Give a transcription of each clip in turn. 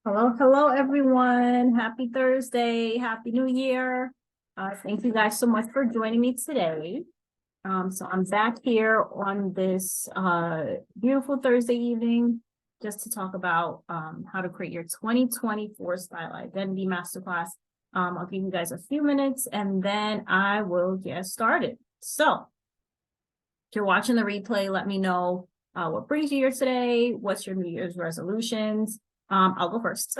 Hello, everyone. Happy Thursday. Happy New Year. Thank you guys so much for joining me today. So I'm back here on this beautiful Thursday evening just to talk about how to create your 2024 Style Identity Masterclass. I'll give you guys a few minutes and then I will get started. So if you're watching the replay, let me know what brings you here today. What's your New Year's resolutions? I'll go first.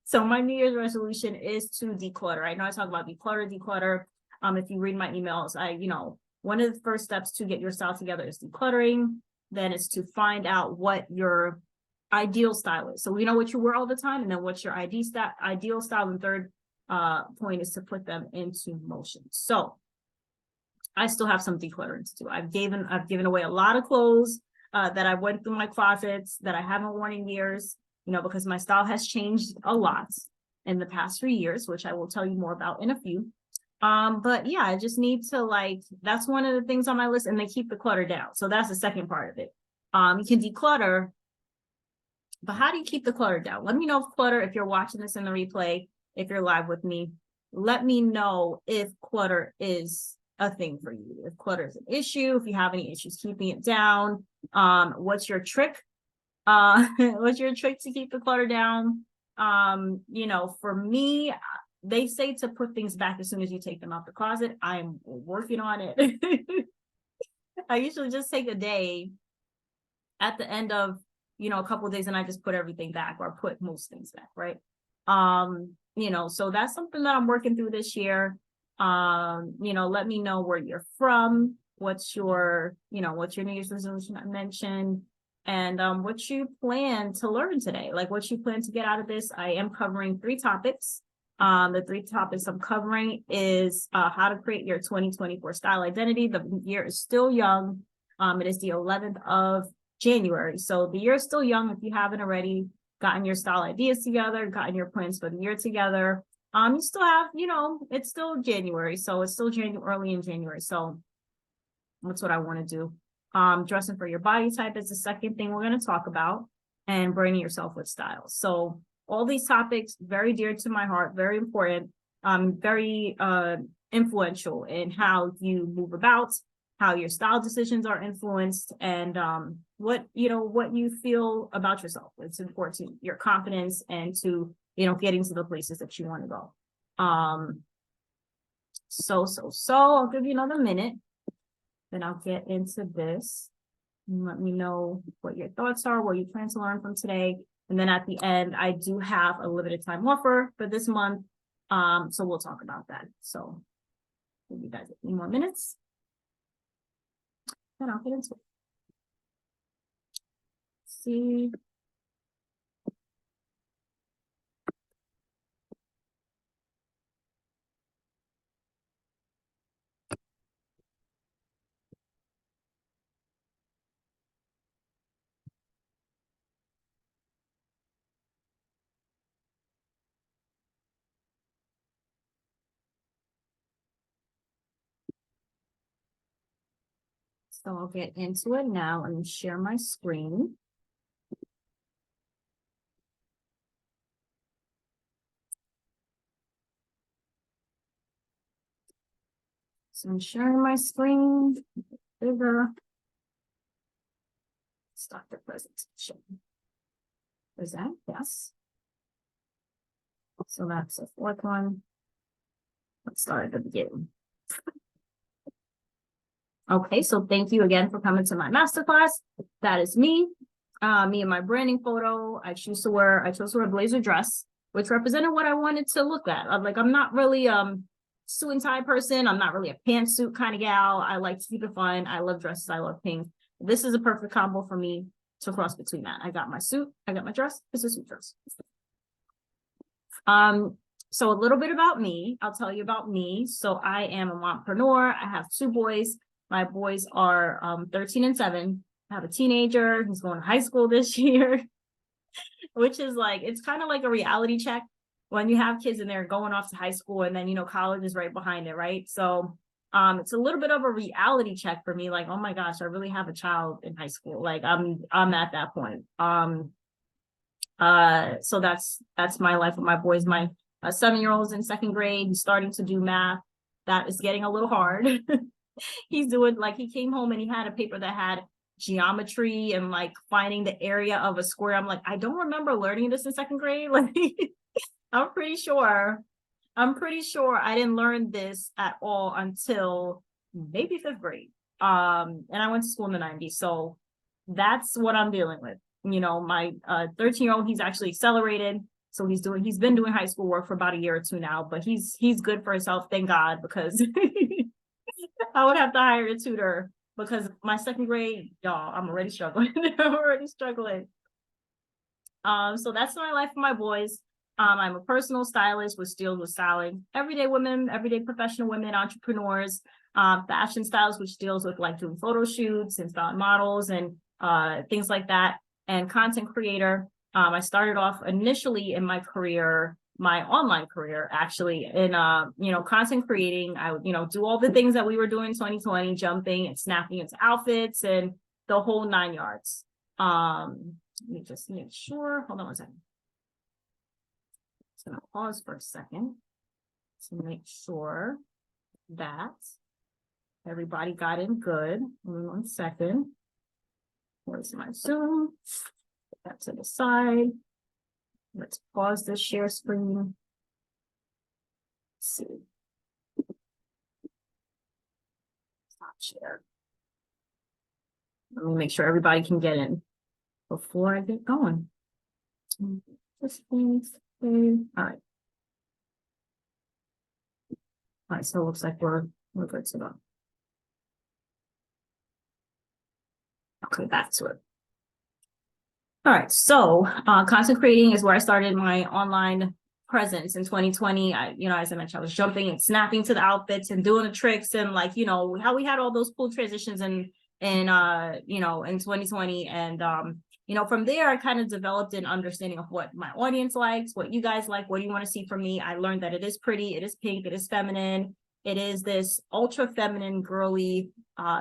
So my New Year's resolution is to declutter. I know I talk about declutter. If you read my emails, one of the first steps to get your style together is decluttering. Then it's to find out what your ideal style is. So we know what you wear all the time, and then what's your ideal style. And third point is to put them into motion. So I still have some decluttering to do. I've given away a lot of clothes that I went through my closets that I haven't worn in years, because my style has changed a lot in the past 3 years, which I will tell you more about in a few. But yeah, I just need to that's one of the things on my list, and they keep the clutter down. So that's the second part of it. You can declutter, but how do you keep the clutter down? Let me know if you're watching this in the replay, if you're live with me, let me know if clutter is a thing for you. If clutter is an issue, if you have any issues keeping it down, what's your trick? What's your trick to keep the clutter down? For me, they say to put things back as soon as you take them out the closet. I'm working on it. I usually just take a day at the end of, a couple of days, and I just put everything back, or put most things back, right? So that's something that I'm working through this year. Let me know where you're from, what's your New Year's resolution I mentioned, and what you plan to learn today, like what you plan to get out of this. I am covering 3 topics. The 3 topics I'm covering is how to create your 2024 style identity. The year is still young. It is the 11th of January. So the year is still young. If you haven't already gotten your style ideas together, gotten your plans for the year together, you still have, it's still January. So it's still early in January. So that's what I want to do. Dressing for your body type is the second thing we're going to talk about, and branding yourself with style. So all these topics, very dear to my heart, very important, very influential in how you move about, how your style decisions are influenced, and what you feel about yourself. It's important to your confidence and to getting to the places that you want to go. So I'll give you another minute, then I'll get into this. And let me know what your thoughts are, what you plan to learn from today. And then at the end, I do have a limited time offer for this month. So we'll talk about that. So give you guys a few more minutes, and I'll get into it. See. So I'll get into it now and share my screen. So I'm sharing my screen. Bigger. Start the presentation. Is that? Yes. So that's the 4th one. Let's start at the beginning. Okay, so thank you again for coming to my masterclass. That is me. Me and my branding photo. I chose to wear a blazer dress, which represented what I wanted to look at. I'm not really suit and tie person. I'm not really a pantsuit kind of gal. I like to keep it fun. I love dresses. I love pink. This is a perfect combo for me to cross between that. I got my suit. I got my dress. It's a suit dress. So a little bit about me. I'll tell you about me. So I am a mompreneur. I have 2 boys. My boys are 13 and 7. I have a teenager who's going to high school this year, which is it's kind of like a reality check when you have kids and they're going off to high school, and then, college is right behind it, right? So it's a little bit of a reality check for me. Oh my gosh, I really have a child in high school. I'm at that point. So that's my life with my boys. My 7-year-old's in second grade. He's starting to do math. That is getting a little hard. He's doing, like, he came home and he had a paper that had geometry and like finding the area of a square. I'm like, I don't remember learning this in second grade. Like, I'm pretty sure I didn't learn this at all until maybe 5th grade. And I went to school in the 90s. So that's what I'm dealing with. You know, my 13-year-old, he's actually accelerated. So he's been doing high school work for about a year or two now, but he's good for himself, thank God, because I would have to hire a tutor because my second grade, y'all, I'm already struggling. I'm already struggling. So that's my life for my boys. I'm a personal stylist, which deals with styling everyday women, everyday professional women, entrepreneurs, fashion stylists, which deals with like doing photo shoots and styling models and things like that, and content creator. I started off initially in my career, my online career, actually, in content creating. I would, do all the things that we were doing in 2020, jumping and snapping into outfits and the whole 9 yards. Let me just make sure. Hold on one second. I'm gonna pause for a second to make sure that everybody got in good. 1 second. Where's my Zoom? Put that to the side. Let's pause the share screen. Let's see. Stop share. Let me make sure everybody can get in before I get going. Just things. All right. All right, so it looks like we're good to go. Okay, back to it. All right, so content creating is where I started my online presence in 2020. As I mentioned, I was jumping and snapping to the outfits and doing the tricks and like, how we had all those cool transitions in 2020. And from there, I kind of developed an understanding of what my audience likes, what you guys like, what do you want to see from me. I learned that it is pretty, it is pink, it is feminine, it is this ultra feminine, girly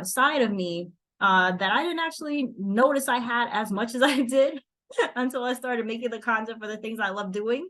side of me that I didn't actually notice I had as much as I did until I started making the content for the things I love doing.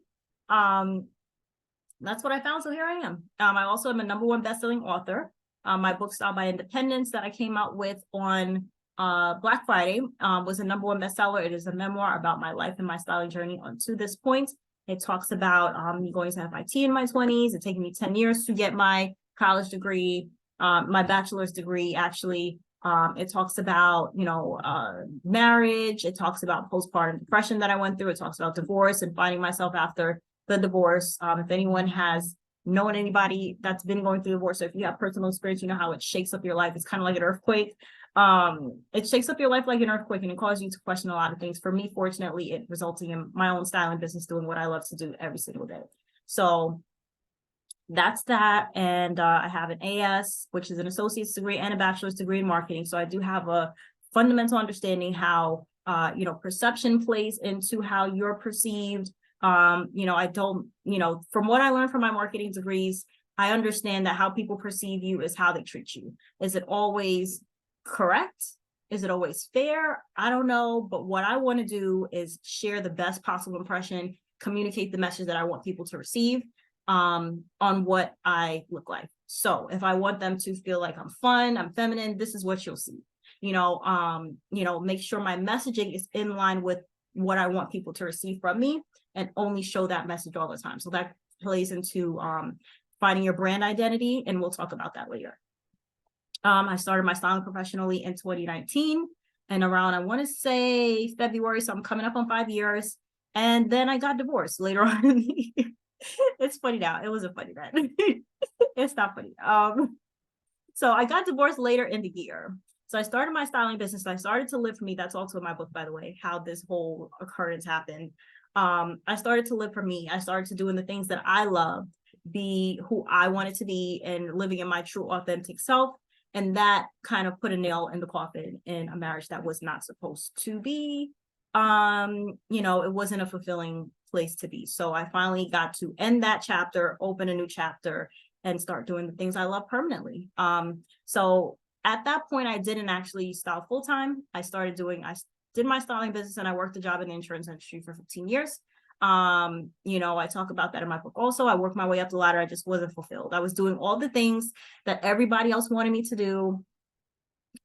That's what I found. So here I am. I also am a #1 bestselling author. My book, Style by Independence, that I came out with on Black Friday, was a #1 bestseller. It is a memoir about my life and my styling journey to this point. It talks about going to FIT in my 20s. It's taken me 10 years to get my college degree, my bachelor's degree, actually. It talks about, marriage. It talks about postpartum depression that I went through. It talks about divorce and finding myself after the divorce. If anyone has known anybody that's been going through divorce, or if you have personal experience, you know how it shakes up your life. It's kind of like an earthquake. It shakes up your life like an earthquake, and it causes you to question a lot of things. For me, fortunately, it resulting in my own styling business, doing what I love to do every single day. So that's that. And I have an AS, which is an associate's degree, and a bachelor's degree in marketing. So I do have a fundamental understanding how perception plays into how you're perceived. I don't, from what I learned from my marketing degrees, I understand that how people perceive you is how they treat you. Is it always correct? Is it always fair? I don't know. But what I want to do is share the best possible impression, communicate the message that I want people to receive on what I look like. So if I want them to feel like I'm fun, I'm feminine, this is what you'll see. Make sure my messaging is in line with what I want people to receive from me, and only show that message all the time. So that plays into finding your brand identity, and we'll talk about that later. I started my styling professionally in 2019, and around, I want to say February, so I'm coming up on 5 years. And then I got divorced later on in the year. It's funny now. It wasn't funny then. It's not funny. So I got divorced later in the year. So I started my styling business. I started to live for me. That's also in my book, by the way, how this whole occurrence happened. I started to live for me. I started to doing the things that I loved, be who I wanted to be, and living in my true authentic self. And that kind of put a nail in the coffin in a marriage that was not supposed to be. It wasn't a fulfilling place to be. So I finally got to end that chapter, open a new chapter, and start doing the things I love permanently. So at that point, I didn't actually style full-time. I did my styling business and I worked a job in the insurance industry for 15 years. I talk about that in my book also. I worked my way up the ladder. I just wasn't fulfilled. I was doing all the things that everybody else wanted me to do.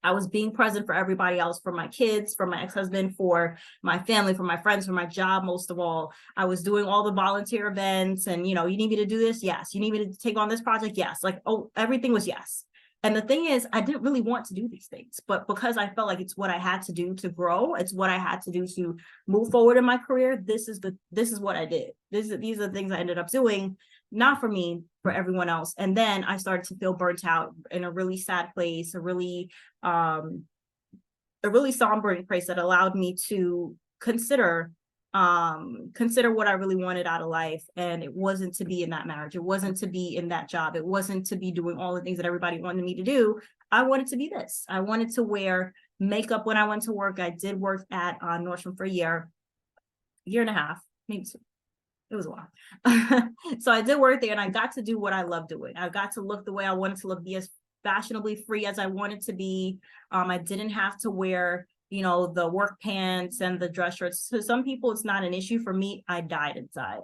I was being present for everybody else, for my kids, for my ex-husband, for my family, for my friends, for my job. Most of all, I was doing all the volunteer events and, you need me to do this? Yes. You need me to take on this project? Yes. Like, oh, everything was yes. And the thing is, I didn't really want to do these things, but because I felt like it's what I had to do to grow, it's what I had to do to move forward in my career. This is what I did. These are the things I ended up doing, not for me, for everyone else. And then I started to feel burnt out in a really sad place, a really sombering place that allowed me to consider what I really wanted out of life. And it wasn't to be in that marriage. It wasn't to be in that job. It wasn't to be doing all the things that everybody wanted me to do. I wanted to be this. I wanted to wear makeup when I went to work. I did work at Nordstrom for a year and a half, maybe two. It was a while. So I did work there and I got to do what I love doing. I got to look the way I wanted to look, be as fashionably free as I wanted to be. I didn't have to wear, the work pants and the dress shirts. So some people, it's not an issue. For me, I died inside.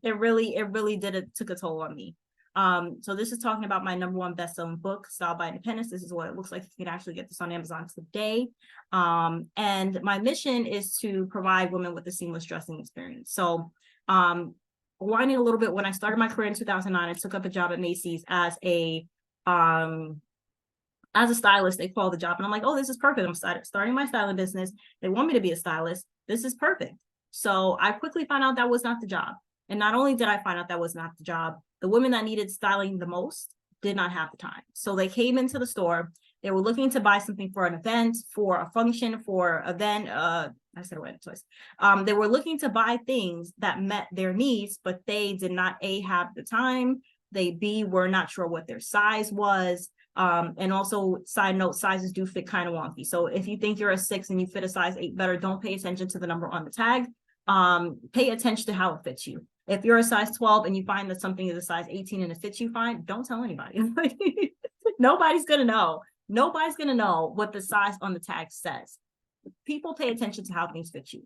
It really took a toll on me. So this is talking about my #1 best-selling book, Style by Independence. This is what it looks like. You can actually get this on Amazon today. And my mission is to provide women with a seamless dressing experience. So winding a little bit, when I started my career in 2009, I took up a job at Macy's as a stylist. They call the job, and I'm like, oh, this is perfect. I'm starting my styling business. They want me to be a stylist. This is perfect. So I quickly found out that was not the job. And not only did I find out that was not the job, the women that needed styling the most did not have the time. So they came into the store. They were looking to buy something for an event, for a function, for an event. I said event twice. They were looking to buy things that met their needs, but they did not A, have the time. They B, were not sure what their size was. And also, side note, sizes do fit kind of wonky. So if you think you're a 6 and you fit a size 8 better, don't pay attention to the number on the tag. Pay attention to how it fits you. If you're a size 12 and you find that something is a size 18 and it fits you fine, don't tell anybody. Nobody's gonna know. Nobody's gonna know what the size on the tag says. People pay attention to how things fit you.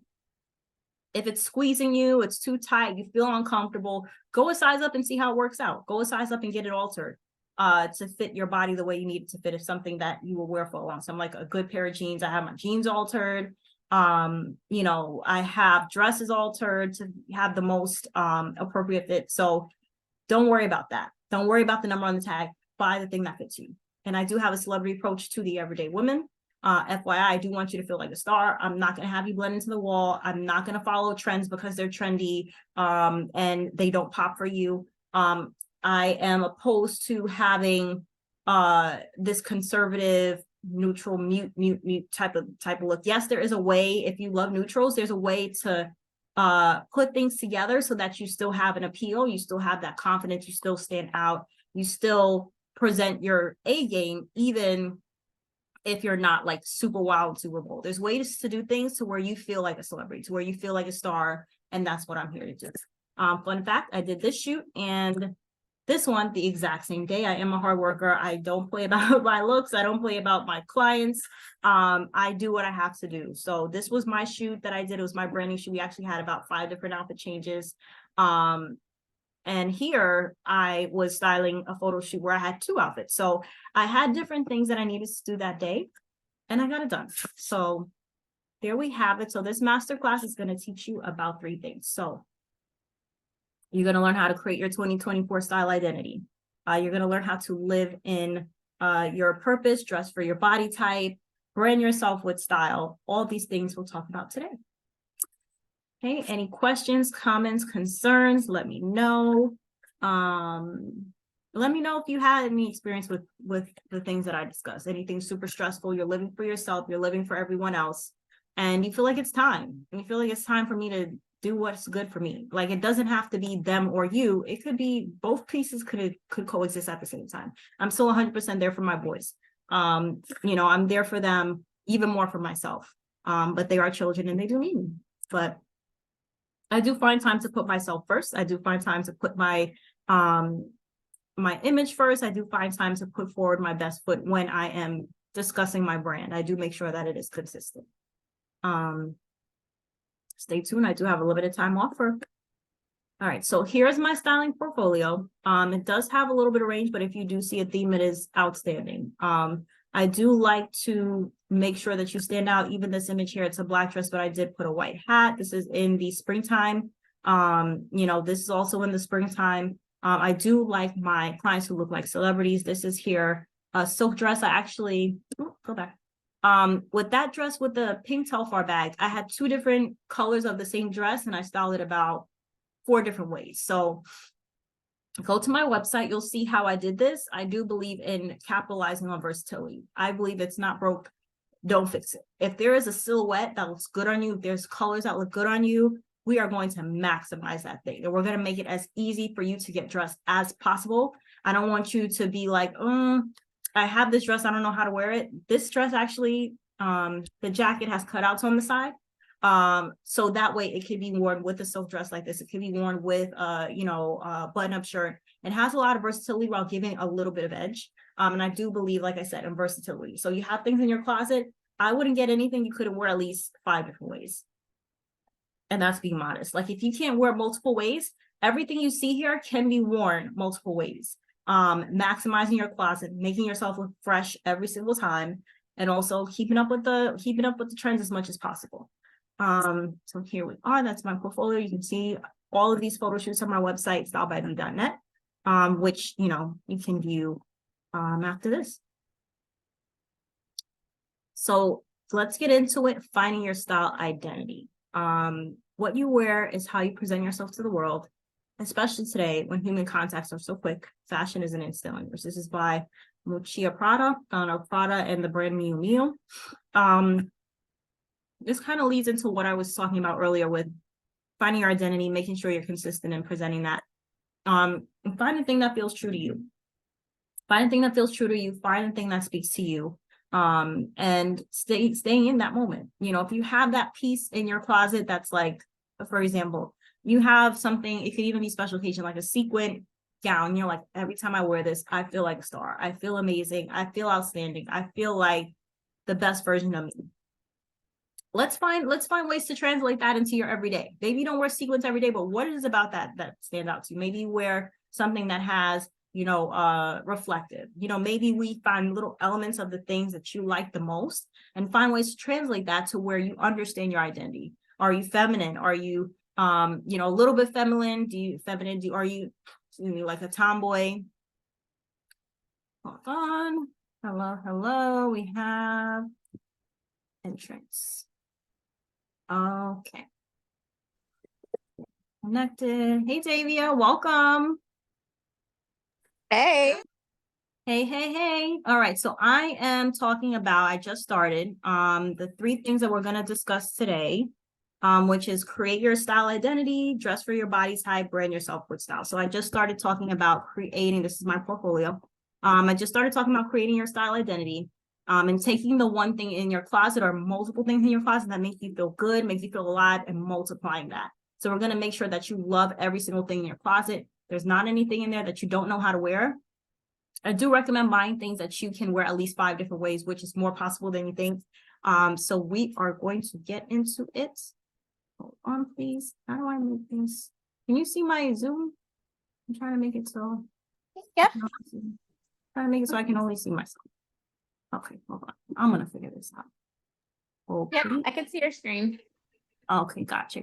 If it's squeezing you, it's too tight, you feel uncomfortable, go a size up and see how it works out. Go a size up and get it altered to fit your body the way you need it to fit. If something that you will wear for a long time, like a good pair of jeans, I have my jeans altered. I have dresses altered to have the most appropriate fit. So don't worry about that. Don't worry about the number on the tag. Buy the thing that fits you. And I do have a celebrity approach to the everyday woman. FYI, I do want you to feel like a star. I'm not going to have you blend into the wall. I'm not going to follow trends because they're trendy and they don't pop for you. I am opposed to having this conservative, neutral, mute type of look. Yes, there is a way. If you love neutrals, there's a way to put things together so that you still have an appeal. You still have that confidence. You still stand out. You still present your A game, even if you're not like super wild, super bold. There's ways to do things to where you feel like a celebrity, to where you feel like a star. And that's what I'm here to do. Fun fact, I did this shoot and this one the exact same day. I am a hard worker. I don't play about my looks. I don't play about my clients. I do what I have to do. So this was my shoot that I did. It was my brand new shoot. We actually had about 5 different outfit changes. And here I was styling a photo shoot where I had 2 outfits. So I had different things that I needed to do that day and I got it done. So there we have it. So this masterclass is going to teach you about 3 things. So you're going to learn how to create your 2024 style identity. You're going to learn how to live in your purpose, dress for your body type, brand yourself with style. All these things we'll talk about today. Okay, any questions, comments, concerns, let me know. Let me know if you had any experience with the things that I discussed. Anything super stressful, you're living for yourself, you're living for everyone else, and you feel like it's time. And you feel like it's time for me to do what's good for me. Like it doesn't have to be them or you. It could be both pieces could coexist at the same time. I'm still 100% there for my boys. I'm there for them, even more for myself. But they are children and they do need me. But I do find time to put myself first. I do find time to put my image first. I do find time to put forward my best foot when I am discussing my brand. I do make sure that it is consistent. Stay tuned. I do have a limited time offer. All right, so here's my styling portfolio. It does have a little bit of range, but if you do see a theme, it is outstanding. I do like to make sure that you stand out. Even this image here, it's a black dress, but I did put a white hat. This is in the springtime. This is also in the springtime. I do like my clients who look like celebrities. This is here, a silk dress. I actually, go back. With that dress with the pink Telfar bag, I had 2 different colors of the same dress and I styled it about 4 different ways. So go to my website, you'll see how I did this. I do believe in capitalizing on versatility. I believe it's not broke, don't fix it. If there is a silhouette that looks good on you, if there's colors that look good on you, we are going to maximize that thing. And we're going to make it as easy for you to get dressed as possible. I don't want you to be like, I have this dress, I don't know how to wear it. This dress actually, the jacket has cutouts on the side. So that way it can be worn with a silk dress like this. It can be worn with button-up shirt. It has a lot of versatility while giving a little bit of edge. And I do believe, like I said, in versatility. So you have things in your closet. I wouldn't get anything you couldn't wear at least 5 different ways. And that's being modest. Like if you can't wear multiple ways, everything you see here can be worn multiple ways. Maximizing your closet, making yourself look fresh every single time, and also keeping up with the trends as much as possible. So here we are. That's my portfolio. You can see all of these photo shoots on my website, stylebydme.net, which you can view after this. So let's get into it. Finding your style identity. What you wear is how you present yourself to the world, especially today when human contacts are so quick. Fashion is an instant language. This is by Lucia Prada, Prada and the brand Miu Miu. This kind of leads into what I was talking about earlier with finding your identity, making sure you're consistent in presenting that. And find a thing that feels true to you. Find a thing that feels true to you. Find a thing that speaks to you. And staying in that moment. If you have that piece in your closet that's like, for example, you have something, it could even be special occasion, like a sequin gown. You're like, every time I wear this, I feel like a star. I feel amazing. I feel outstanding. I feel like the best version of me. Let's find ways to translate that into your everyday. Maybe you don't wear sequins every day, but what is about that stands out to you? Maybe you wear something that has, reflective. Maybe we find little elements of the things that you like the most and find ways to translate that to where you understand your identity. Are you feminine? Are you, a little bit feminine? Are you like a tomboy? Hold on. Hello. We have entrance. Okay. Connected. Hey, Davia, welcome. Hey. Hey. All right, so I am talking about, I just started, the 3 things that we're going to discuss today, which is create your style identity, dress for your body type, brand yourself with style. So I just started talking about creating, this is my portfolio. I just started talking about creating your style identity. And taking the one thing in your closet or multiple things in your closet that make you feel good, makes you feel alive, and multiplying that. So we're going to make sure that you love every single thing in your closet. There's not anything in there that you don't know how to wear. I do recommend buying things that you can wear at least 5 different ways, which is more possible than you think. So we are going to get into it. Hold on, please. How do I move this? Can you see my Zoom? I'm trying to make it so. Yeah. Trying to make it so I can only see myself. Okay, hold on. I'm gonna figure this out. Okay. Yeah, I can see your screen. Okay, gotcha.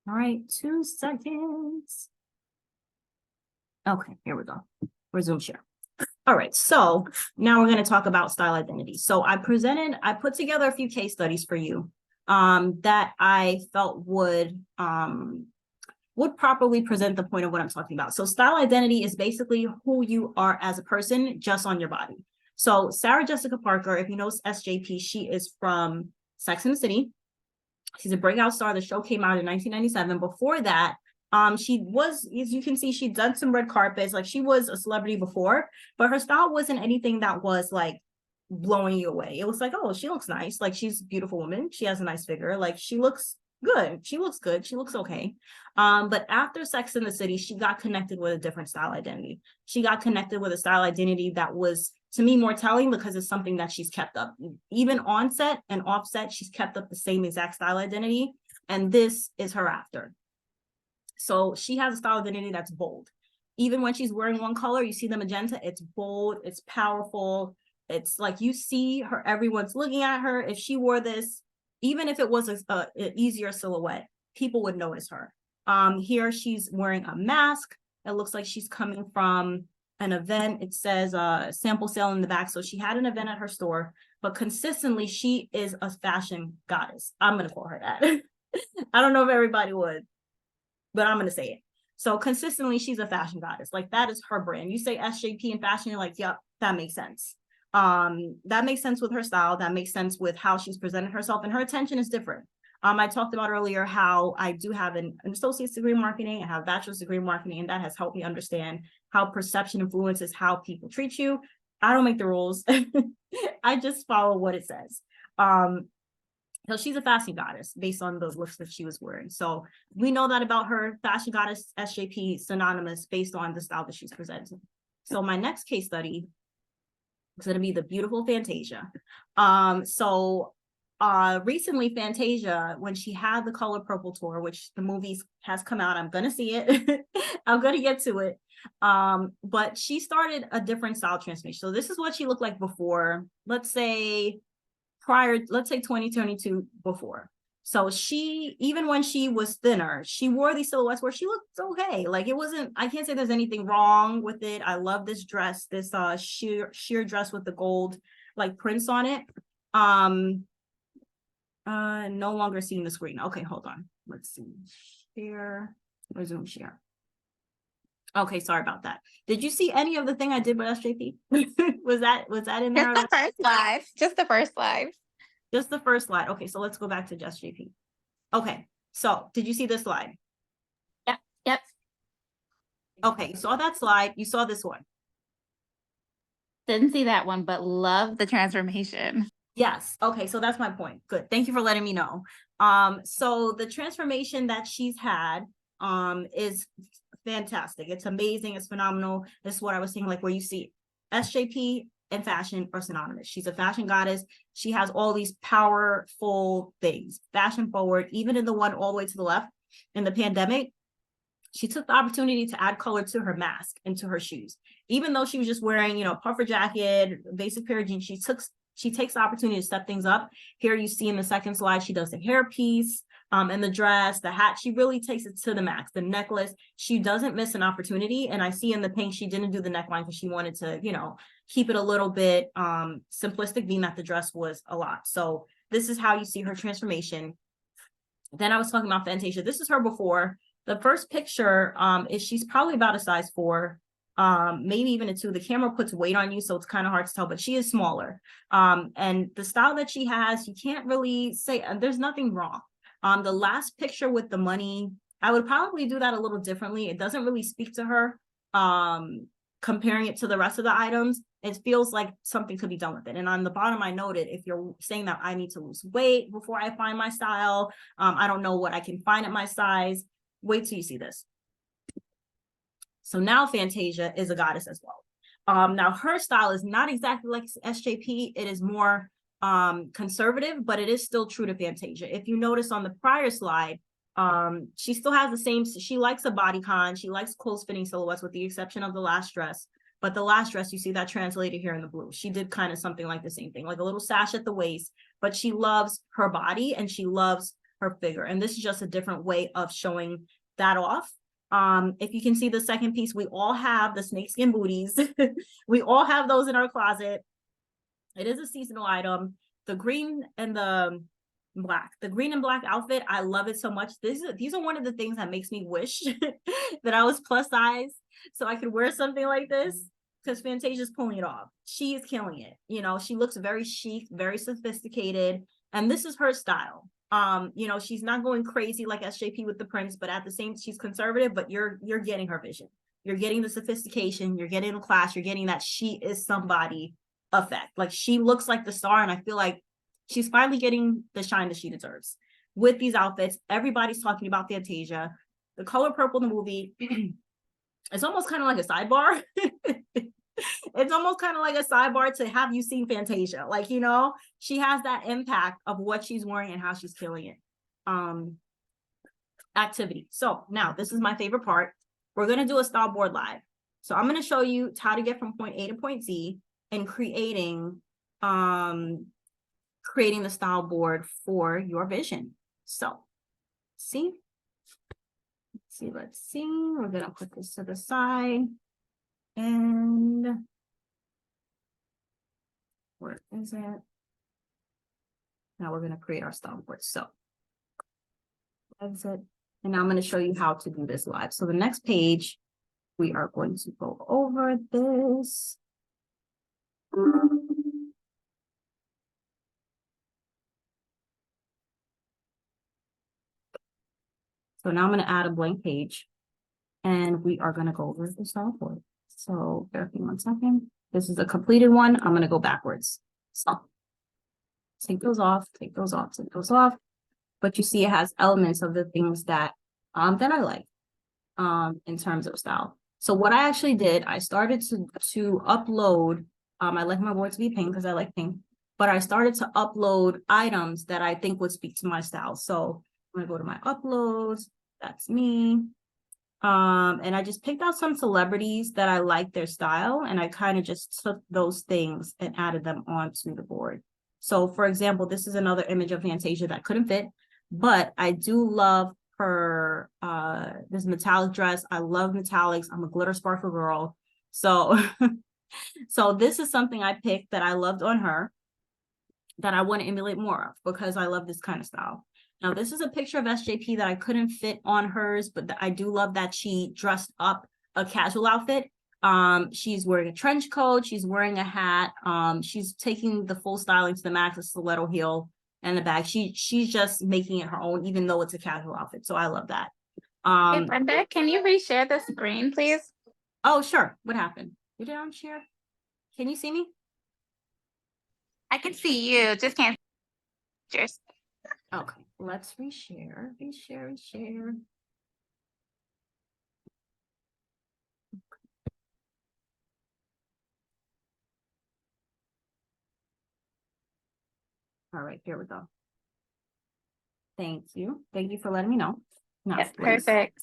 All right, 2 seconds. Okay, here we go. Resume share. All right, so now we're going to talk about style identity. So I put together a few case studies for you that I felt would properly present the point of what I'm talking about. So style identity is basically who you are as a person just on your body. So Sarah Jessica Parker, if you know SJP, she is from Sex and the City. She's a breakout star. The show came out in 1997. Before that, she was, as you can see, she'd done some red carpets. Like she was a celebrity before, but her style wasn't anything that was like blowing you away. It was like, oh, she looks nice. Like she's a beautiful woman. She has a nice figure. Like she looks good. She looks good. She looks okay. But after Sex and the City, she got connected with a different style identity. She got connected with a style identity that was to me more telling because it's something that she's kept up. Even on set and off set, she's kept up the same exact style identity. And this is her after. So she has a style identity that's bold. Even when she's wearing one color, you see the magenta, it's bold, it's powerful. It's like you see her, everyone's looking at her. If she wore this, even if it was an easier silhouette, people would notice her. Here she's wearing a mask. It looks like she's coming from an event. It says sample sale in the back. So she had an event at her store, but consistently she is a fashion goddess. I'm going to call her that. I don't know if everybody would, but I'm going to say it. So consistently she's a fashion goddess. Like that is her brand. You say SJP in fashion, you're like, yep, that makes sense. That makes sense with her style. That makes sense with how she's presented herself, and her attention is different. I talked about earlier how I do have an associate's degree in marketing. I have a bachelor's degree in marketing, and that has helped me understand how perception influences how people treat you. I don't make the rules. I just follow what it says. So she's a fashion goddess based on the looks that she was wearing. So we know that about her. Fashion goddess, SJP, synonymous based on the style that she's presenting. So my next case study is going to be the beautiful Fantasia. Recently Fantasia, when she had the Color Purple tour, which the movie has come out, I'm gonna see it. I'm gonna get to it. But she started a different style transformation. So this is what she looked like before, let's say 2022 before. So she, even when she was thinner, she wore these silhouettes where she looked okay. Like it wasn't, I can't say there's anything wrong with it. I love this dress, this sheer dress with the gold like prints on it. No longer seeing the screen. Okay, hold on. Let's see. Share, resume share. Okay, sorry about that. Did you see any of the thing I did with SJP? was that in there? Just the first live. Just the first live. Just the first slide. Okay, so let's go back to SJP. Okay, so did you see this slide? Yep. Yep. Okay, you saw that slide. You saw this one. Didn't see that one, but love the transformation. Yes. Okay. So that's my point. Good. Thank you for letting me know. So the transformation that she's had, is fantastic. It's amazing. It's phenomenal. This is what I was saying, like where you see SJP and fashion are synonymous. She's a fashion goddess. She has all these powerful things, fashion forward, even in the one all the way to the left in the pandemic. She took the opportunity to add color to her mask and to her shoes. Even though she was just wearing, a puffer jacket, basic pair of jeans, she takes the opportunity to step things up. Here you see in the second slide, she does the hairpiece, and the dress, the hat. She really takes it to the max. The necklace, she doesn't miss an opportunity. And I see in the pink, she didn't do the neckline because she wanted to, keep it a little bit simplistic, being that the dress was a lot. So this is how you see her transformation. Then I was talking about Fantasia. This is her before. The first picture is she's probably about a size 4. Maybe even a 2. The camera puts weight on you, so it's kind of hard to tell, but she is smaller. And the style that she has, you can't really say, there's nothing wrong. The last picture with the money, I would probably do that a little differently. It doesn't really speak to her. Comparing it to the rest of the items, it feels like something could be done with it. And on the bottom, I noted, if you're saying that I need to lose weight before I find my style, I don't know what I can find at my size, wait till you see this. So now Fantasia is a goddess as well. Now her style is not exactly like SJP. It is more conservative, but it is still true to Fantasia. If you notice on the prior slide, she still has the same, she likes a bodycon, she likes close fitting silhouettes with the exception of the last dress. But the last dress, you see that translated here in the blue. She did kind of something like the same thing, like a little sash at the waist, but she loves her body and she loves her figure. And this is just a different way of showing that off. If you can see the second piece, we all have the snakeskin booties. We all have those in our closet. It is a seasonal item. The green and the black, the green and black outfit, I love it so much. These are one of the things that makes me wish that I was plus size so I could wear something like this, because Fantasia's pulling it off. She is killing it. She looks very chic, very sophisticated, and this is her style. She's not going crazy like SJP with the prints, but at the same, she's conservative, but you're getting her vision. You're getting the sophistication, you're getting the class, you're getting that she is somebody effect. Like she looks like the star, and I feel like she's finally getting the shine that she deserves. With these outfits, everybody's talking about Fantasia. The color purple in the movie, it's almost kind of like a sidebar. It's almost kind of like a sidebar to have you seen Fantasia. Like, you know, she has that impact of what she's wearing and how she's killing it. Activity. So now this is my favorite part. We're going to do a style board live. So I'm going to show you how to get from point A to point Z and creating the style board for your vision. So let's see, we're going to put this to the side. And where is it? Now we're going to create our style board. So exit. And now I'm going to show you how to do this live. So the next page, we are going to go over this. So now I'm going to add a blank page and we are going to go over the style board. So bear with me 1 second. This is a completed one. I'm going to go backwards. So take those off, take those off, take those off. But you see it has elements of the things that that I like in terms of style. So what I actually did, I started to upload, I like my board to be pink because I like pink, but I started to upload items that I think would speak to my style. So I'm gonna go to my uploads, that's me. And I just picked out some celebrities that I like their style, and I kind of just took those things and added them onto the board. So for example, this is another image of Fantasia that couldn't fit, but I do love her this metallic dress. I love metallics. I'm a glitter sparkle girl. So so this is something I picked that I loved on her that I want to emulate more of because I love this kind of style. Now this is a picture of SJP that I couldn't fit on hers, but I do love that she dressed up a casual outfit. She's wearing a trench coat, she's wearing a hat, she's taking the full styling to the max, a stiletto heel and the bag. She's just making it her own, even though it's a casual outfit. So I love that. Hey, Brenda, can you reshare the screen, please? Oh, sure. What happened? You did on share? Can you see me? I can see you, just can't see yours. Okay, let's reshare. All right, here we go. Thank you. Thank you for letting me know. Now, Yes, please perfect.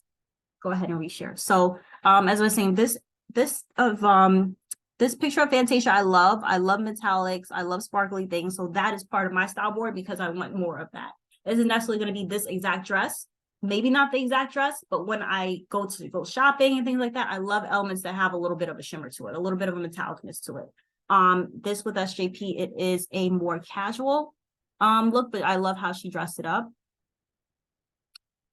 go ahead and reshare. So, as I was saying, this picture of Fantasia, I love metallics, I love sparkly things. So that is part of my style board because I want more of that. It isn't necessarily going to be this exact dress, maybe not the exact dress, but when I go shopping and things like that, I love elements that have a little bit of a shimmer to it, a little bit of a metallicness to it. This with SJP, it is a more casual look, but I love how she dressed it up.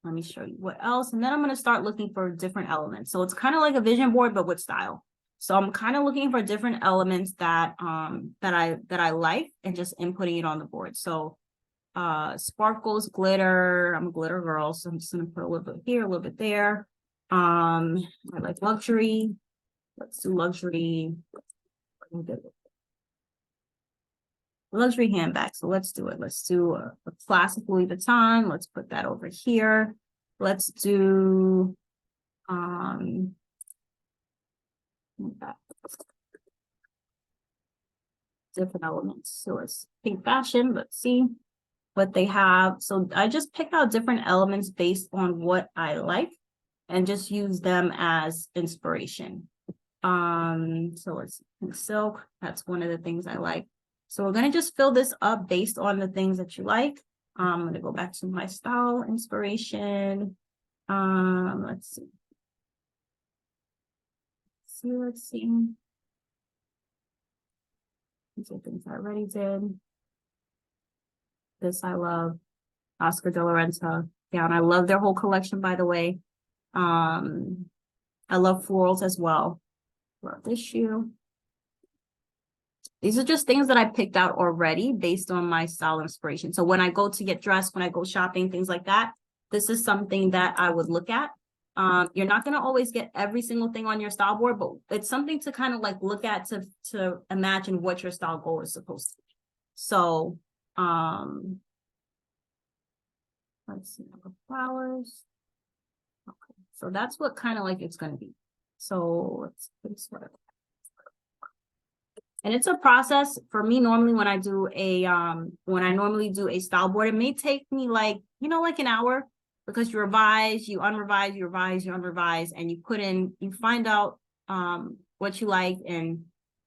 Let me show you what else. And then I'm going to start looking for different elements. So it's kind of like a vision board, but with style. So I'm kind of looking for different elements that I like and just inputting it on the board. So sparkles, glitter. I'm a glitter girl, so I'm just going to put a little bit here, a little bit there. I like luxury. Let's do luxury. Luxury handbag. So let's do it. Let's do a classic Louis Vuitton. Let's put that over here. Let's do different elements. So it's pink fashion. Let's see what they have. So I just picked out different elements based on what I like and just use them as inspiration. So let's pink silk. That's one of the things I like. So we're going to just fill this up based on the things that you like. I'm going to go back to my style inspiration. Let's see. These are things I already did. This I love. Oscar de la Renta. Yeah, and I love their whole collection, by the way. I love florals as well. Love this shoe. These are just things that I picked out already based on my style inspiration. So when I go to get dressed, when I go shopping, things like that, this is something that I would look at. You're not going to always get every single thing on your style board, but it's something to kind of like look at to imagine what your style goal is supposed to be. So, let's see, flowers. Okay, so that's what kind of like it's going to be. So let's put this whatever. And it's a process for me. Normally when I do a, when I normally do a style board, it may take me like, you know, like an hour, because you revise, you unrevise, you revise, you unrevise, and you put in, you find out what you like and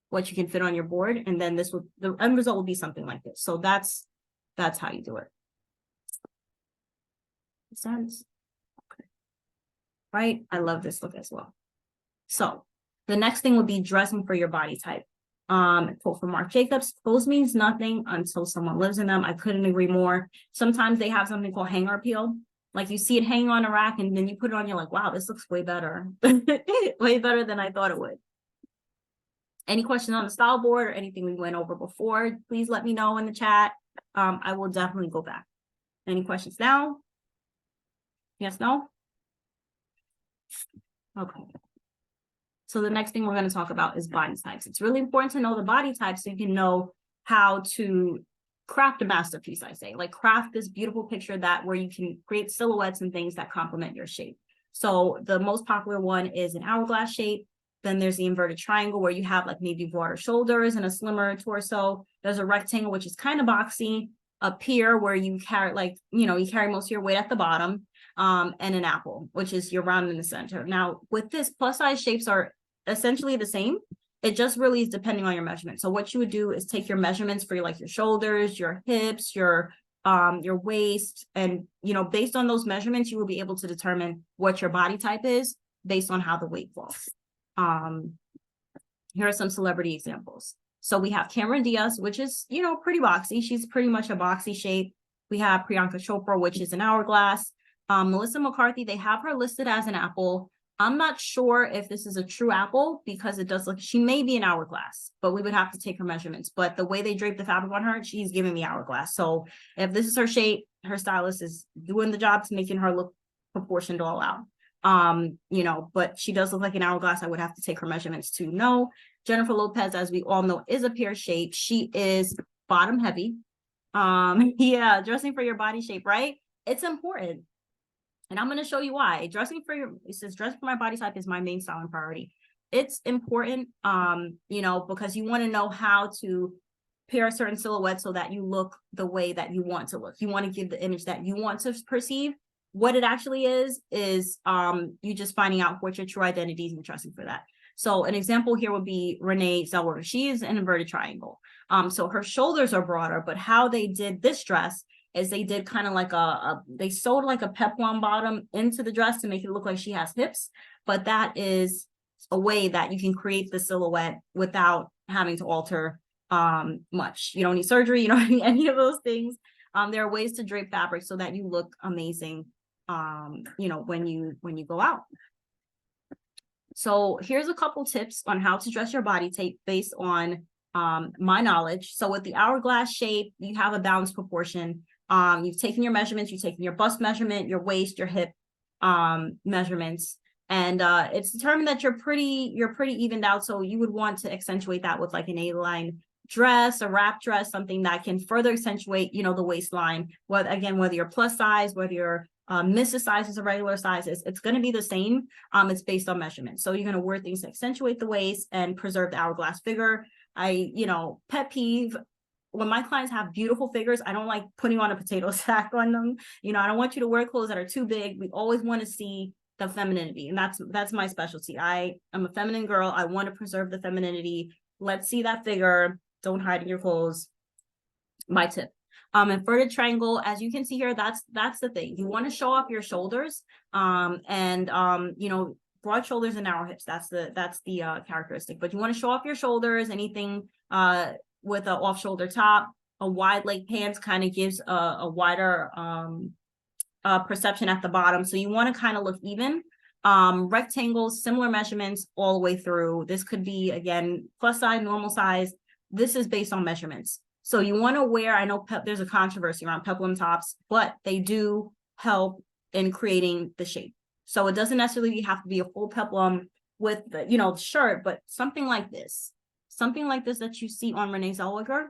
what you can fit on your board. And then this will, the end result will be something like this. So that's how you do it. Makes sense? Okay. Right? I love this look as well. So the next thing would be dressing for your body type. Quote from Marc Jacobs, clothes means nothing until someone lives in them. I couldn't agree more. Sometimes they have something called hanger appeal. Like you see it hanging on a rack and then you put it on, you're like, wow, this looks way better. Way better than I thought it would. Any questions on the style board or anything we went over before, please let me know in the chat. I will definitely go back. Any questions now? Yes, no? Okay. So the next thing we're going to talk about is body types. It's really important to know the body types so you can know how to craft a masterpiece, I say. Like craft this beautiful picture that where you can create silhouettes and things that complement your shape. So the most popular one is an hourglass shape. Then there's the inverted triangle where you have like maybe broader shoulders and a slimmer torso. There's a rectangle, which is kind of boxy. A pier where you carry like, you know, you carry most of your weight at the bottom. And an apple, which is your round in the center. Now with this, plus size shapes are essentially the same. It just really is depending on your measurement. So what you would do is take your measurements for like your shoulders, your hips, your waist, and you know, based on those measurements, you will be able to determine what your body type is based on how the weight falls. Here are some celebrity examples. So we have Cameron Diaz, which is, you know, pretty boxy. She's pretty much a boxy shape. We have Priyanka Chopra, which is an hourglass. Melissa McCarthy, they have her listed as an apple. I'm not sure if this is a true apple because it does look, she may be an hourglass, but we would have to take her measurements. But the way they drape the fabric on her, she's giving me hourglass. So if this is her shape, her stylist is doing the job to making her look proportioned all out. You know, but she does look like an hourglass. I would have to take her measurements to know. Jennifer Lopez, as we all know, is a pear shape. She is bottom heavy. Yeah, dressing for your body shape, right? It's important. And I'm going to show you why. Dressing for your, it says dressing for my body type is my main styling priority. It's important, you know, because you want to know how to pair a certain silhouette so that you look the way that you want to look. You want to give the image that you want to perceive. What it actually is you just finding out what your true identity is and dressing for that. So an example here would be Renee Zellweger. She is an inverted triangle. So her shoulders are broader, but how they did this dress is they did kind of like they sewed like a peplum bottom into the dress to make it look like she has hips. But that is a way that you can create the silhouette without having to alter much. You don't need surgery, you don't need any of those things. There are ways to drape fabric so that you look amazing, you know, when you go out. So here's a couple tips on how to dress your body type based on my knowledge. So with the hourglass shape, you have a balanced proportion. You've taken your measurements, you've taken your bust measurement, your waist, your hip measurements, and it's determined that you're pretty evened out. So you would want to accentuate that with like an A-line dress, a wrap dress, something that can further accentuate, you know, the waistline. Whether you're plus size, whether you're Mrs. sizes or regular sizes, it's going to be the same. It's based on measurement. So you're going to wear things to accentuate the waist and preserve the hourglass figure. You know, pet peeve, when my clients have beautiful figures, I don't like putting on a potato sack on them. You know, I don't want you to wear clothes that are too big. We always want to see the femininity, and that's my specialty. I am a feminine girl. I want to preserve the femininity. Let's see that figure. Don't hide in your clothes. My tip. Inverted triangle, as you can see here, that's the thing. You want to show off your shoulders, and you know, broad shoulders and narrow hips. That's the characteristic. But you want to show off your shoulders. Anything with an off-shoulder top, a wide leg pants kind of gives a wider perception at the bottom. So you want to kind of look even. Rectangles, similar measurements all the way through. This could be, again, plus size, normal size. This is based on measurements. So you want to wear, I know there's a controversy around peplum tops, but they do help in creating the shape. So it doesn't necessarily have to be a full peplum with the, you know, shirt, but something like this that you see on Renee Zellweger,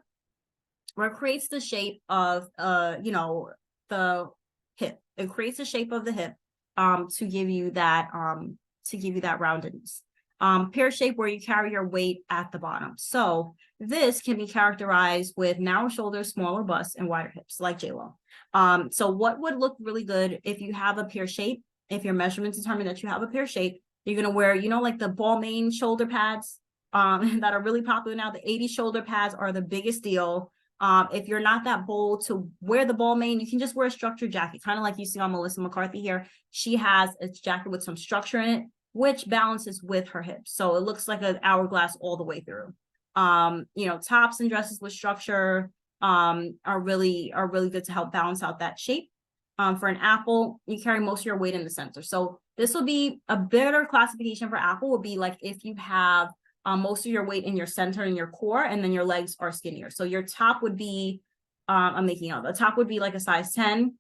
where it creates the shape of, you know, the hip. It creates the shape of the hip to give you that roundedness. Pear shape where you carry your weight at the bottom. So this can be characterized with narrow shoulders, smaller bust, and wider hips, like J-Lo. So what would look really good if you have a pear shape, if your measurements determine that you have a pear shape, you're gonna wear, you know, like the Balmain shoulder pads that are really popular now. The 80 shoulder pads are the biggest deal. If you're not that bold to wear the Balmain, you can just wear a structured jacket, kind of like you see on Melissa McCarthy here. She has a jacket with some structure in it, which balances with her hips. So it looks like an hourglass all the way through. You know, tops and dresses with structure are really good to help balance out that shape. For an apple, you carry most of your weight in the center. So this will be a better classification for apple would be like if you have most of your weight in your center and your core, and then your legs are skinnier. So your top would be, I'm making up, the top would be like a size 10,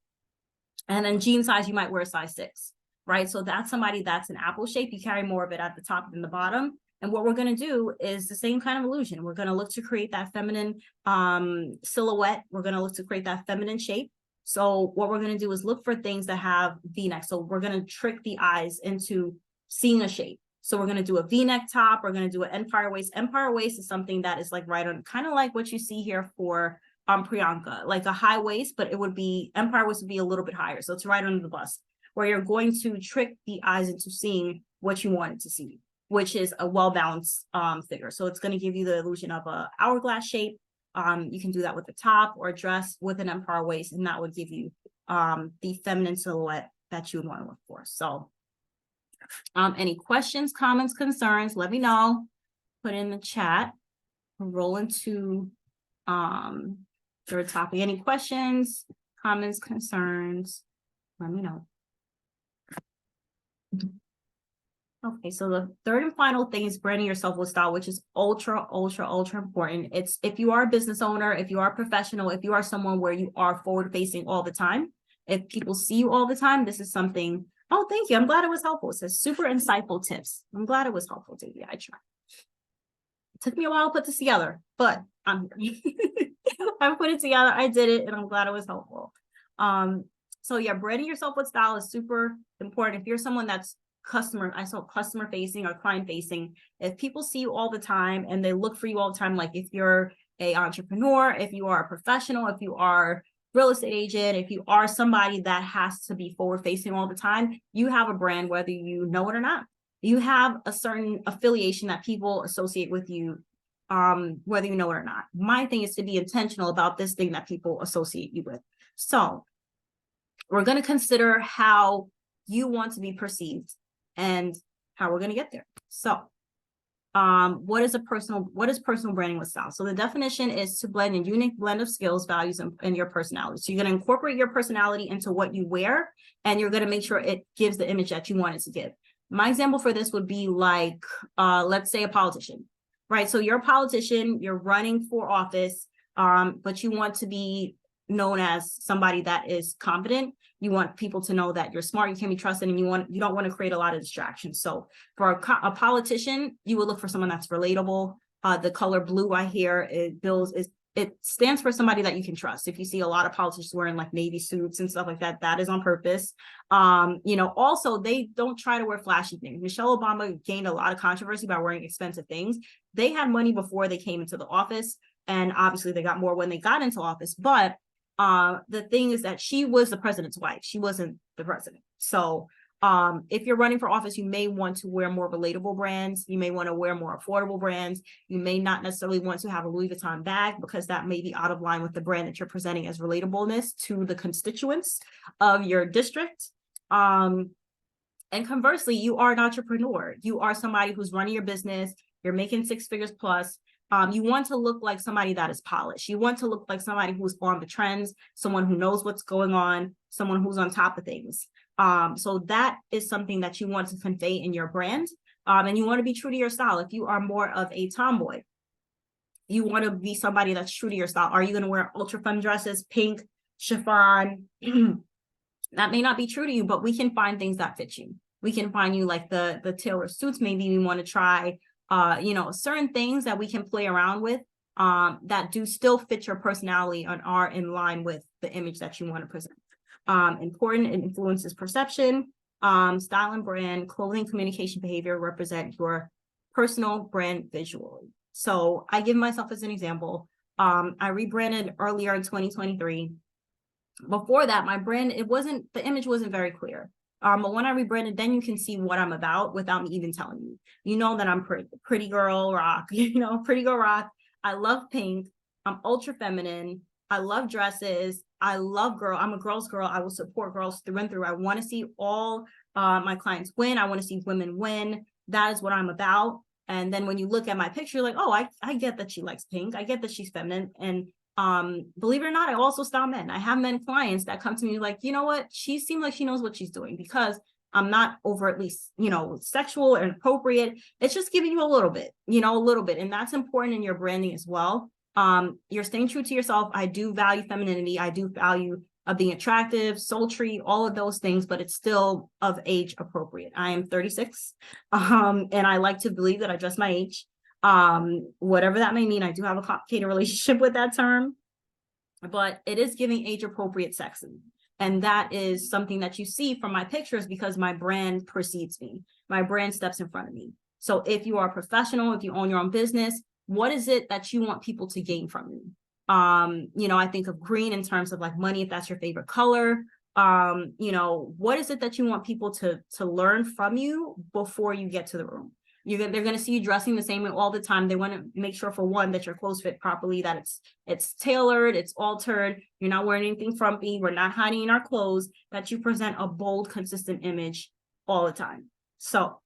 and then jean size, you might wear a size 6, right? So that's somebody that's an apple shape. You carry more of it at the top than the bottom. And what we're going to do is the same kind of illusion. We're going to look to create that feminine silhouette. We're going to look to create that feminine shape. So what we're going to do is look for things that have V-neck. So we're going to trick the eyes into seeing a shape. So we're going to do a V-neck top. We're going to do an empire waist. Empire waist is something that is like right on, kind of like what you see here for Priyanka, like a high waist, but it would be, empire waist would be a little bit higher. So it's right under the bust, where you're going to trick the eyes into seeing what you want it to see, which is a well-balanced figure. So it's going to give you the illusion of a hourglass shape. You can do that with a top or a dress with an empire waist, and that would give you the feminine silhouette that you would want to look for. So any questions, comments, concerns, let me know. Put in the chat. We'll roll into third topic. Any questions, comments, concerns, let me know. Okay, so the third and final thing is branding yourself with style, which is ultra important. It's if you are a business owner, if you are a professional, if you are someone where you are forward facing all the time, if people see you all the time, this is something. Oh, thank you. I'm glad it was helpful. It says super insightful tips. I'm glad it was helpful, Davey. I tried. It took me a while to put this together, but I'm I put it together. I did it, and I'm glad it was helpful. So yeah, branding yourself with style is super important. If you're someone that's customer facing or client facing, if people see you all the time and they look for you all the time, like if you're a entrepreneur, if you are a professional, if you are real estate agent, if you are somebody that has to be forward facing all the time, you have a brand, whether you know it or not. You have a certain affiliation that people associate with you, whether you know it or not. My thing is to be intentional about this thing that people associate you with. So we're going to consider how you want to be perceived and how we're going to get there. So what is personal branding with style? So the definition is to blend a unique blend of skills, values, and your personality. So you're going to incorporate your personality into what you wear, and you're going to make sure it gives the image that you want it to give. My example for this would be like, let's say a politician, right? So you're a politician, you're running for office, but you want to be known as somebody that is competent. You want people to know that you're smart, you can be trusted, and you don't want to create a lot of distractions. So for a politician, you would look for someone that's relatable. The color blue right here, it stands for somebody that you can trust. If you see a lot of politicians wearing like navy suits and stuff like that, that is on purpose. Also they don't try to wear flashy things. Michelle Obama gained a lot of controversy by wearing expensive things. They had money before they came into the office, and obviously they got more when they got into office. But the thing is that she was the president's wife. She wasn't the president. So if you're running for office, you may want to wear more relatable brands. You may want to wear more affordable brands. You may not necessarily want to have a Louis Vuitton bag, because that may be out of line with the brand that you're presenting as relatableness to the constituents of your district. And conversely, you are an entrepreneur. You are somebody who's running your business. You're making 6 figures plus. You want to look like somebody that is polished. You want to look like somebody who's on the trends, someone who knows what's going on, someone who's on top of things. So that is something that you want to convey in your brand. And you want to be true to your style. If you are more of a tomboy, you want to be somebody that's true to your style. Are you going to wear ultra femme dresses, pink, chiffon? That may not be true to you, but we can find things that fit you. We can find you like the tailor suits. Maybe we want to try certain things that we can play around with that do still fit your personality and are in line with the image that you want to present. Important, it influences perception. Style and brand, clothing, communication, behavior represent your personal brand visually. So I give myself as an example. I rebranded earlier in 2023. Before that, my brand, the image wasn't very clear. But when I rebranded, then you can see what I'm about without me even telling you. You know that I'm pretty girl rock, pretty girl rock. I love pink. I'm ultra feminine. I love dresses. I'm a girl's girl. I will support girls through and through. I want to see all my clients win. I want to see women win. That is what I'm about. And then when you look at my picture, you're like, oh, I get that she likes pink. I get that she's feminine. And believe it or not, I also style men. I have men clients that come to me like, you know what, she seems like she knows what she's doing, because I'm not overtly, sexual or inappropriate. It's just giving you a little bit. And that's important in your branding as well. You're staying true to yourself. I do value femininity. I do value being attractive, sultry, all of those things, but it's still of age appropriate. I am 36, and I like to believe that I dress my age. Whatever that may mean. I do have a complicated relationship with that term, but it is giving age appropriate sexy. And that is something that you see from my pictures, because my brand precedes me. My brand steps in front of me. So if you are a professional, if you own your own business, what is it that you want people to gain from you? I think of green in terms of like money, if that's your favorite color. What is it that you want people to learn from you before you get to the room? They're going to see you dressing the same way all the time. They want to make sure, for one, that your clothes fit properly, that it's tailored, it's altered. You're not wearing anything frumpy. We're not hiding in our clothes, that you present a bold, consistent image all the time. So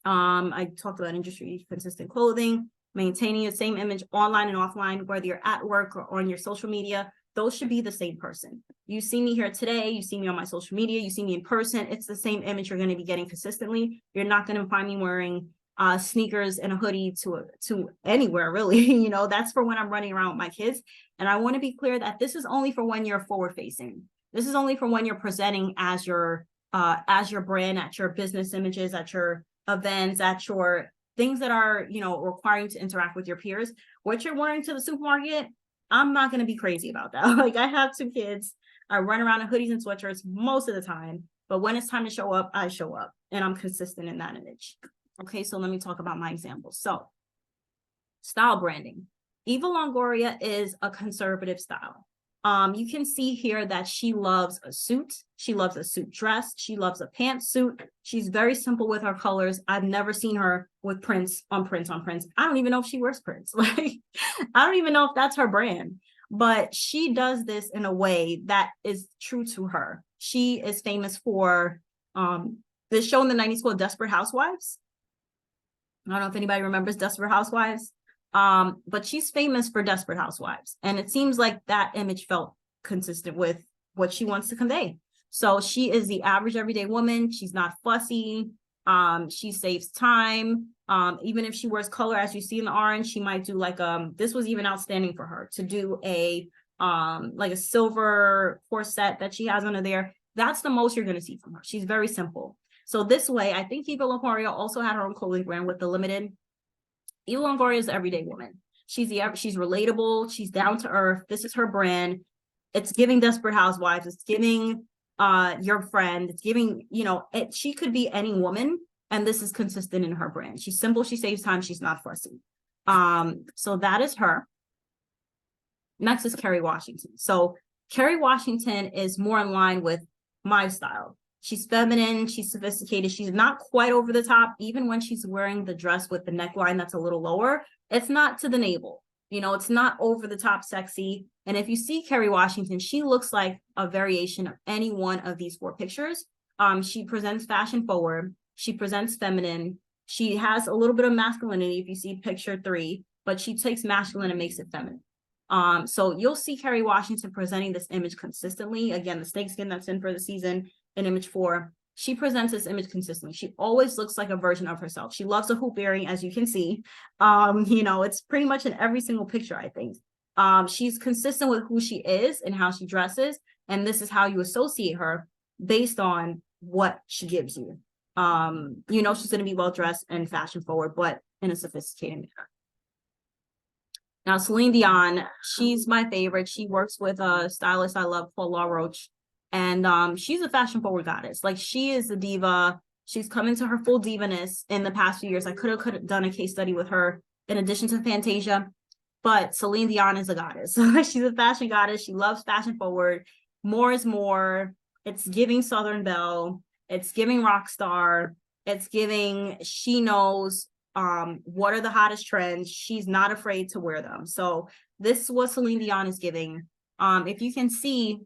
I talked about industry consistent clothing, maintaining the same image online and offline, whether you're at work or on your social media. Those should be the same person. You see me here today, you see me on my social media, you see me in person, it's the same image you're going to be getting consistently. You're not going to find me wearing sneakers and a hoodie to anywhere, really. That's for when I'm running around with my kids. And I want to be clear that this is only for when you're forward facing. This is only for when you're presenting as your brand, at your business images, at your events, at your things that are, requiring you to interact with your peers. What you're wearing to the supermarket, I'm not going to be crazy about that. Like, I have 2 kids. I run around in hoodies and sweatshirts most of the time, but when it's time to show up, I show up, and I'm consistent in that image. Okay, so let me talk about my examples. So, style branding. Eva Longoria is a conservative style. You can see here that she loves a suit. She loves a suit dress. She loves a pantsuit. She's very simple with her colors. I've never seen her with prints on prints on prints. I don't even know if she wears prints. Like, I don't even know if that's her brand, but she does this in a way that is true to her. She is famous for this show in the 90s called Desperate Housewives. I don't know if anybody remembers Desperate Housewives. But she's famous for Desperate Housewives. And it seems like that image felt consistent with what she wants to convey. So she is the average everyday woman. She's not fussy. She saves time. Even if she wears color, as you see in the orange, she might do like, this was even outstanding for her to do like a silver corset that she has under there. That's the most you're going to see from her. She's very simple. So this way, I think Eva Longoria also had her own clothing brand with the Limited. Eva Longoria is the everyday woman. She's relatable. She's down to earth. This is her brand. It's giving Desperate Housewives. It's giving your friend. It's giving, she could be any woman, and this is consistent in her brand. She's simple. She saves time. She's not fussy. So that is her. Next is Kerry Washington. So Kerry Washington is more in line with my style. She's feminine, she's sophisticated, she's not quite over the top. Even when she's wearing the dress with the neckline that's a little lower, it's not to the navel. It's not over the top sexy. And if you see Kerry Washington, she looks like a variation of any one of these 4 pictures. She presents fashion forward, she presents feminine, she has a little bit of masculinity if you see picture 3, but she takes masculine and makes it feminine. So you'll see Kerry Washington presenting this image consistently. Again, the snakeskin that's in for the season. In image 4, she presents this image consistently. She always looks like a version of herself. She loves a hoop earring, as you can see. It's pretty much in every single picture, I think. She's consistent with who she is and how she dresses, and this is how you associate her based on what she gives you. She's going to be well dressed and fashion forward, but in a sophisticated manner. Now, Celine Dion, she's my favorite. She works with a stylist I love called Law Roach. And she's a fashion forward goddess. Like, she is a diva. She's come into her full divaness in the past few years. I could have done a case study with her in addition to Fantasia. But Celine Dion is a goddess. She's a fashion goddess. She loves fashion forward. More is more. It's giving Southern Belle. It's giving rock star. It's giving, she knows what are the hottest trends. She's not afraid to wear them. So this is what Celine Dion is giving. If you can see,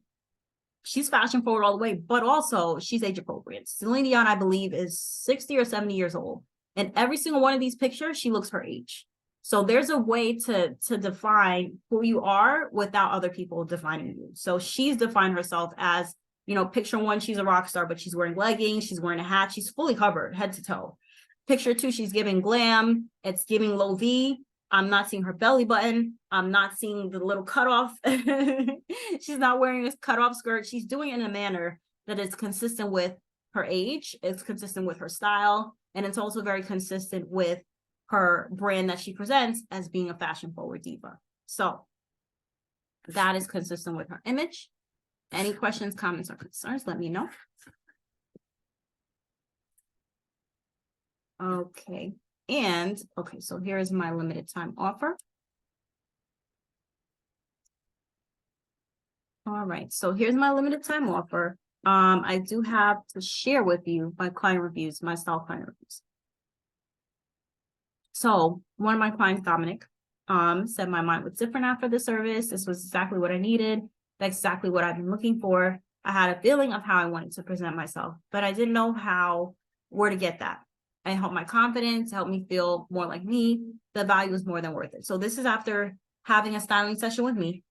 she's fashion forward all the way, but also she's age appropriate. Celine Dion, I believe, is 60 or 70 years old. And every single one of these pictures, she looks her age. So there's a way to define who you are without other people defining you. So she's defined herself as, you know, picture one, she's a rock star, but she's wearing leggings, she's wearing a hat, she's fully covered head to toe. Picture two, she's giving glam, it's giving low V. I'm not seeing her belly button. I'm not seeing the little cutoff. She's not wearing this cutoff skirt. She's doing it in a manner that is consistent with her age. It's consistent with her style. And it's also very consistent with her brand that she presents as being a fashion forward diva. So that is consistent with her image. Any questions, comments, or concerns, let me know. Okay. And okay, so here is my limited time offer. All right, so here's my limited time offer. I do have to share with you my client reviews, my style client reviews. So one of my clients, Dominic, said my mind was different after the service. This was exactly what I needed. That's exactly what I've been looking for. I had a feeling of how I wanted to present myself, but I didn't know where to get that. It helped my confidence, helped me feel more like me. The value was more than worth it. So this is after having a styling session with me.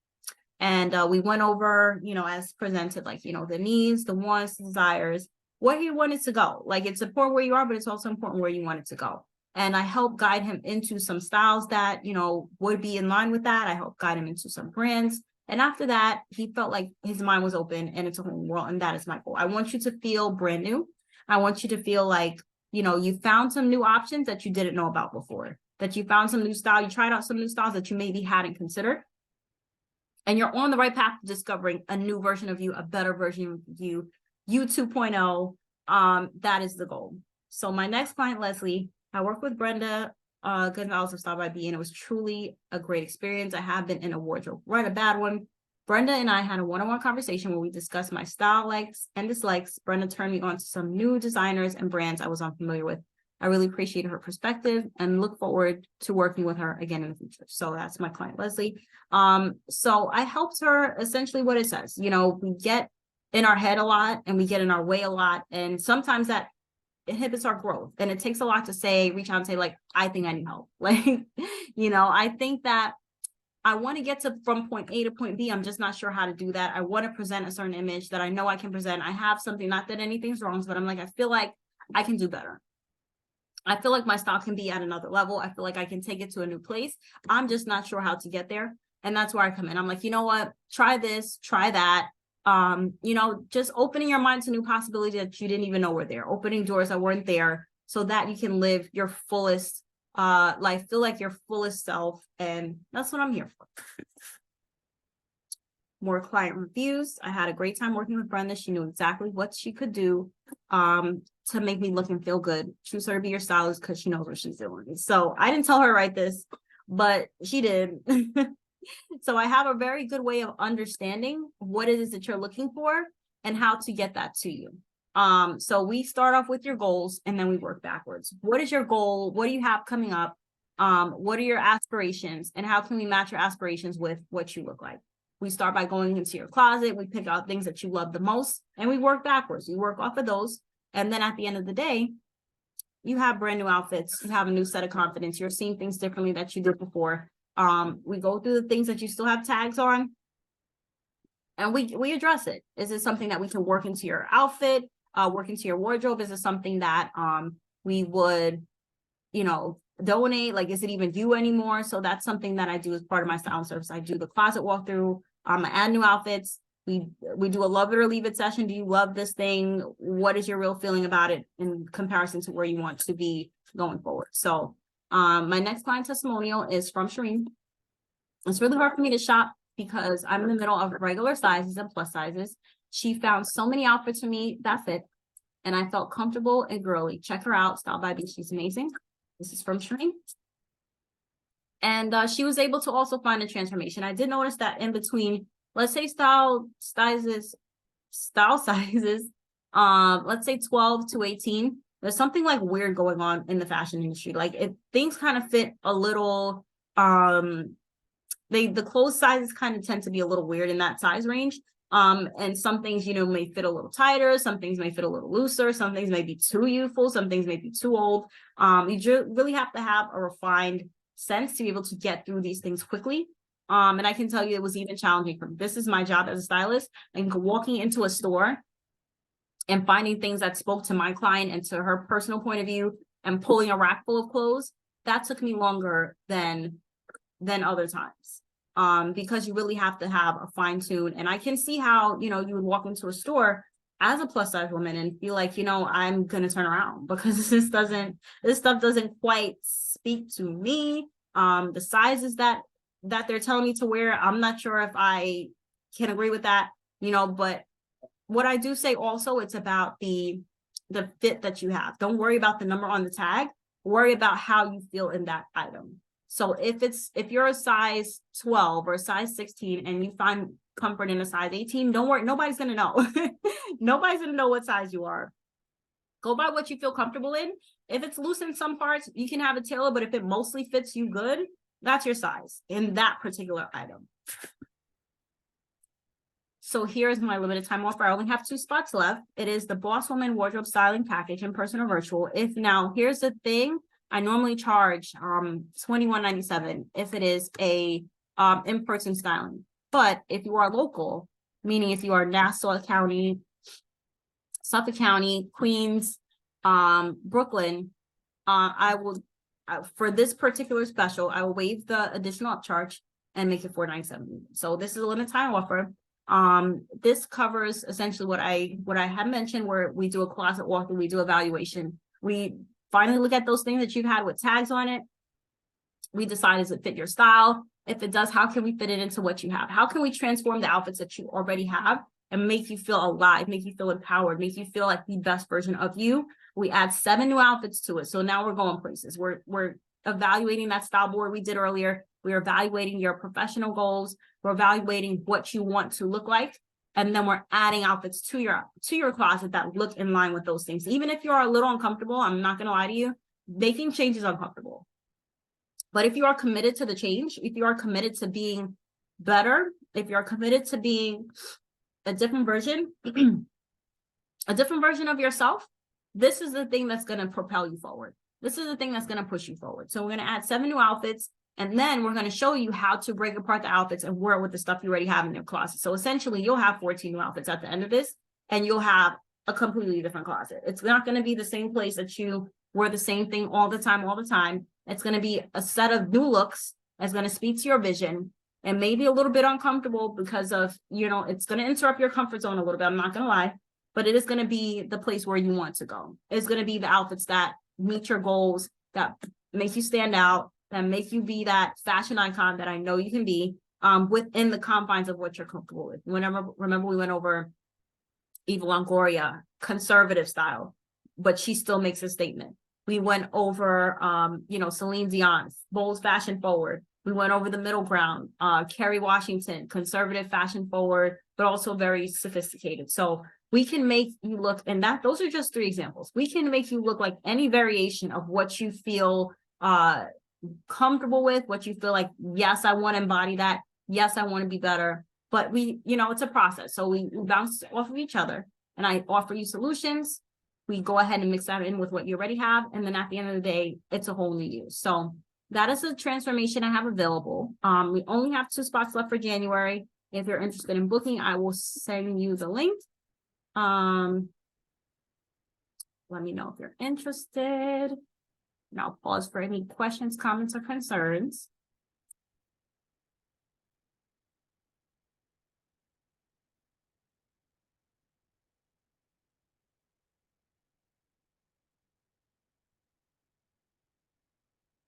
And we went over, you know, as presented, like, you know, the needs, the wants, the desires, where he wanted to go. Like, it's important where you are, but it's also important where you want it to go. And I helped guide him into some styles that, you know, would be in line with that. I helped guide him into some brands. And after that, he felt like his mind was open and it's a whole world. And that is my goal. I want you to feel brand new. I want you to feel like, you know, you found some new options that you didn't know about before, that you found some new style, you tried out some new styles that you maybe hadn't considered. And you're on the right path to discovering a new version of you, a better version of you 2.0. That is the goal. So my next client, Leslie, I worked with Brenda Gonzalez of Style by B, and it was truly a great experience. I have been in a wardrobe, right? A bad one. Brenda and I had a one-on-one conversation where we discussed my style likes and dislikes. Brenda turned me on to some new designers and brands I was unfamiliar with. I really appreciated her perspective and look forward to working with her again in the future. So that's my client, Leslie. So I helped her essentially what it says. You know, we get in our head a lot and we get in our way a lot. And sometimes that inhibits our growth. And it takes a lot to say, reach out and say, like, I think I need help. Like, you know, I think that I want to get to from point A to point B. I'm just not sure how to do that. I want to present a certain image that I know I can present. I have something, not that anything's wrong, but I'm like, I feel like I can do better. I feel like my style can be at another level. I feel like I can take it to a new place. I'm just not sure how to get there. And that's where I come in. I'm like, you know what? Try this, try that. You know, just opening your mind to new possibilities that you didn't even know were there, opening doors that weren't there so that you can live your fullest life, feel like your fullest self. And that's what I'm here for. More client reviews. I had a great time working with Brenda. She knew exactly what she could do to make me look and feel good. Choose her to be your stylist because she knows what she's doing. So I didn't tell her to write this, but she did. So I have a very good way of understanding what it is that you're looking for and how to get that to you. So we start off with your goals and then we work backwards. What is your goal? What do you have coming up? What are your aspirations? And how can we match your aspirations with what you look like? We start by going into your closet. We pick out things that you love the most and we work backwards. You work off of those. And then at the end of the day, you have brand new outfits. You have a new set of confidence. You're seeing things differently that you did before. We go through the things that you still have tags on and we address it. Is it something that we can work into your outfit, work into your wardrobe? Is it something that we would, you know, donate? Like, is it even you anymore? So that's something that I do as part of my styling service. I do the closet walkthrough. I add new outfits. We do a love it or leave it session. Do you love this thing? What is your real feeling about it in comparison to where you want to be going forward? So my next client testimonial is from Shireen. It's really hard for me to shop because I'm in the middle of regular sizes and plus sizes. She found so many outfits for me that fit, and I felt comfortable and girly. Check her out, Style by B. She's amazing. This is from Shireen. And she was able to also find a transformation. I did notice that in between, let's say style sizes, let's say 12 to 18, there's something like weird going on in the fashion industry. Like if things kind of fit a little, the clothes sizes kind of tend to be a little weird in that size range. And some things, you know, may fit a little tighter, some things may fit a little looser, some things may be too youthful, some things may be too old. You really have to have a refined sense to be able to get through these things quickly. And I can tell you it was even challenging for me. This is my job as a stylist, and walking into a store and finding things that spoke to my client and to her personal point of view and pulling a rack full of clothes, that took me longer than other times. Because you really have to have a fine tune. And I can see how, you know, you would walk into a store as a plus size woman and feel like, you know, I'm going to turn around because this stuff doesn't quite speak to me. The sizes that they're telling me to wear, I'm not sure if I can agree with that, you know, but what I do say also, it's about the fit that you have. Don't worry about the number on the tag, worry about how you feel in that item. So if you're a size 12 or a size 16 and you find comfort in a size 18, don't worry, nobody's going to know. Nobody's going to know what size you are. Go by what you feel comfortable in. If it's loose in some parts, you can have a tailor, but if it mostly fits you good, that's your size in that particular item. So here's my limited time offer. I only have 2 spots left. It is the Boss Woman Wardrobe Styling Package in person or virtual. Here's the thing. I normally charge $21.97 if it is a in-person styling. But if you are local, meaning if you are Nassau County, Suffolk County, Queens, Brooklyn, for this particular special, I will waive the additional upcharge and make it $4.97. So this is a limited time offer. This covers essentially what I have mentioned, where we do a closet walkthrough, we do evaluation. We finally look at those things that you've had with tags on it. We decide, does it fit your style? If it does, how can we fit it into what you have? How can we transform the outfits that you already have and make you feel alive, make you feel empowered, make you feel like the best version of you? We add 7 new outfits to it. So now we're going places. We're evaluating that style board we did earlier. We're evaluating your professional goals. We're evaluating what you want to look like. And then we're adding outfits to your closet that look in line with those things. Even if you're a little uncomfortable, I'm not going to lie to you, making change is uncomfortable. But if you are committed to the change, if you are committed to being better, if you're committed to being a different version, a different version of yourself, this is the thing that's going to propel you forward. This is the thing that's going to push you forward. So we're going to add 7 new outfits. And then we're going to show you how to break apart the outfits and wear it with the stuff you already have in your closet. So essentially, you'll have 14 new outfits at the end of this, and you'll have a completely different closet. It's not going to be the same place that you wear the same thing all the time. It's going to be a set of new looks that's going to speak to your vision, and maybe a little bit uncomfortable because of, you know, it's going to interrupt your comfort zone a little bit. I'm not going to lie, but it is going to be the place where you want to go. It's going to be the outfits that meet your goals, that make you stand out, that make you be that fashion icon that I know you can be, within the confines of what you're comfortable with. Remember we went over Eva Longoria, conservative style, but she still makes a statement. We went over, Celine Dion, bold, fashion forward. We went over the middle ground, Kerry Washington, conservative, fashion forward, but also very sophisticated. So we can make you look, and those are just 3 examples. We can make you look like any variation of what you feel comfortable with, what you feel like, yes, I want to embody that. Yes, I want to be better. But it's a process. So we bounce off of each other, and I offer you solutions. We go ahead and mix that in with what you already have. And then at the end of the day, it's a whole new you. So that is the transformation I have available. We only have 2 spots left for January. If you're interested in booking, I will send you the link. Let me know if you're interested. And I'll pause for any questions, comments, or concerns.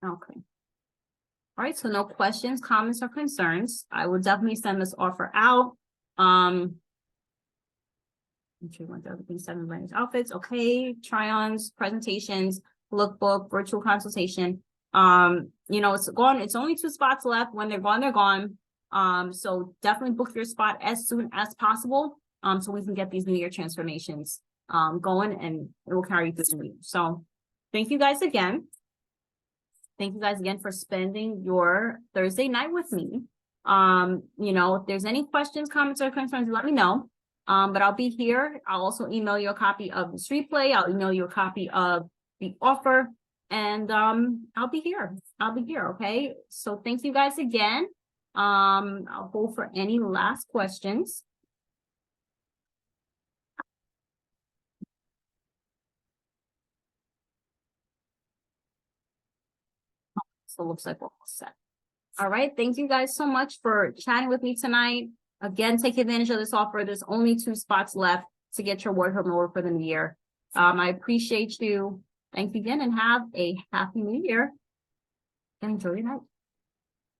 Okay. All right, so no questions, comments, or concerns. I will definitely send this offer out. I'm sure you want everything 7 brands outfits. Okay, try-ons, presentations, lookbook, virtual consultation. You know, it's gone, it's only 2 spots left. When they're gone, they're gone. So definitely book your spot as soon as possible. So we can get these New Year transformations going, and it will carry you through the new year. So thank you guys again. Thank you guys again for spending your Thursday night with me. You know, if there's any questions, comments, or concerns, let me know. But I'll be here. I'll also email you a copy of the street play. I'll email you a copy of the offer, and I'll be here. I'll be here. Okay. So thank you guys again. I'll go for any last questions. So it looks like we're all set. All right. Thank you guys so much for chatting with me tonight. Again, take advantage of this offer. There's only 2 spots left to get your wardrobe order for the new year. I appreciate you. Thank you again, and have a happy new year. And enjoy your night.